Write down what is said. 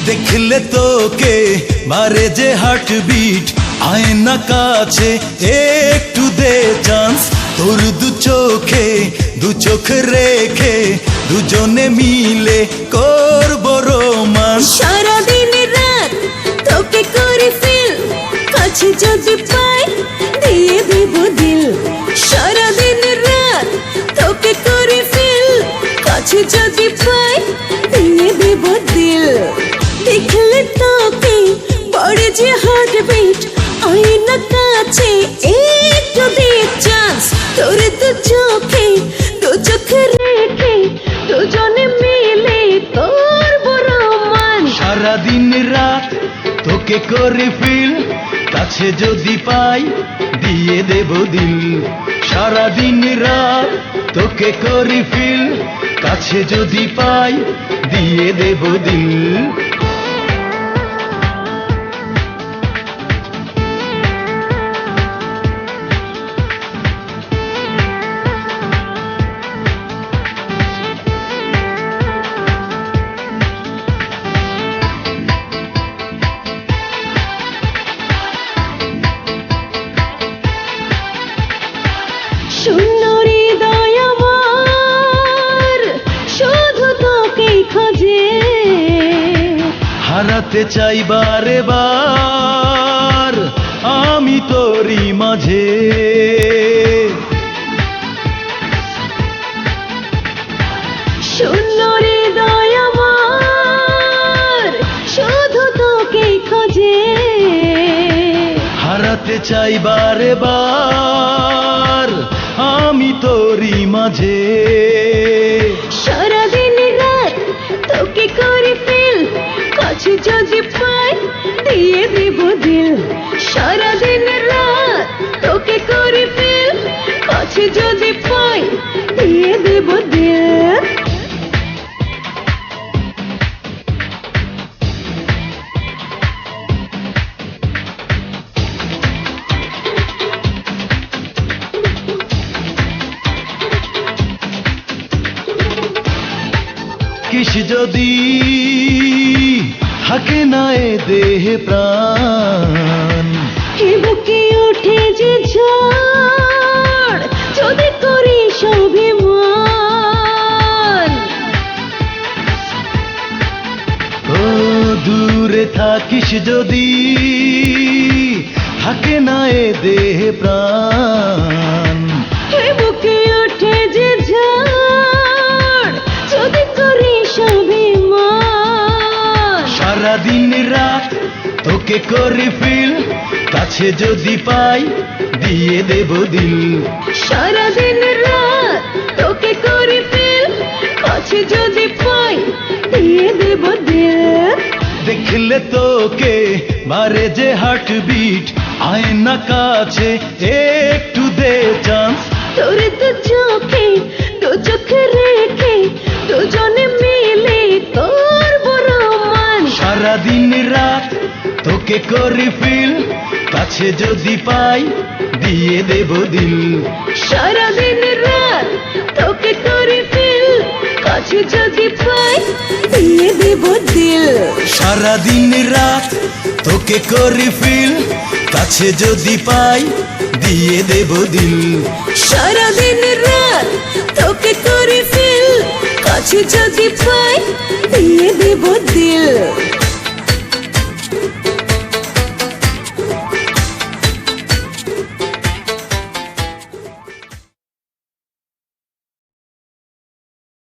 দেখলে তোকে মারে যে হার্টবিট, আয় না কাছে একটু দে চান্স। তোর দু চোখ রেখে দুজনে মিলে করবো রোমান্স। সারাদিন রাত তোকে করে ফিল, কাছে যদি পাই দিয়ে দেব দিল। সারাদিন রাত তোকে করে ফিল, কাছে যদি পাই দিয়ে দেব দিল। দেখলে তোকে বড় যে হার্টবিট, আয় না কাছে একটু দে চান্স। তোর দু চোখ রেখে দুজনে মিলে করবো রোমান্স। সারাদিন রাত তোকে করে ফিল, কাছে যদি পাই দিয়ে দেব দিল। সারাদিন রাত তোকে করে ফিল, কাছে যদি পাই দিয়ে দেব দিল। শূন্য হৃদয় আমার শুধু তোকেই খোঁজে, হারাতে চাই বারে বার আমি তোরই মাঝে। শূন্য হৃদয় আমার শুধু তোকেই খোঁজে, হারাতে চাই বারে বার আমি তোরই মাঝে। সারাদিন রাত তোকে করে ফিল, কাছে যদি পাই দিয়ে দেব দিল। সারাদিন রাত তোকে করে ফিল, কাছে যদি পাই দিয়ে দেব দিল। কিস যদি থাকে না এ দেহে প্রাণ, হে বুকে ওঠে যে ঝড় যদি করিস অভিমান। ও দূরে থাকিস যদি থাকে না এ দেহে প্রাণ, হে বুকে ওঠে যে ঝড় যদি করিস অভিমান। সারাদিন রাত তোকে করে ফিল, কাছে যদি পাই দিয়ে দেব দিল। সারাদিন রাত তোকে করে ফিল, কাছে যদি পাই দিয়ে দেব দিল। দেখলে তোকে মারে যে হার্টবিট, আয় না কাছে একটু দে চান্স। তোর দু চোখ রেখে দুজনে মিলে করবো রোমান্স। সারাদিন রাত তোকে করে ফিল, কাছে যদি পাই দিয়ে দেব দিল। সারাদিন রাত তোকে করে ফিল, কাছে যদি পাই দিয়ে দেব দিল। সারাদিন রাত তোকে করে ফিল, কাছে যদি পাই দিয়ে দেব দিল। সারাদিন রাত তোকে করে ফিল, কাছে যদি পাই দিয়ে দেব দিল।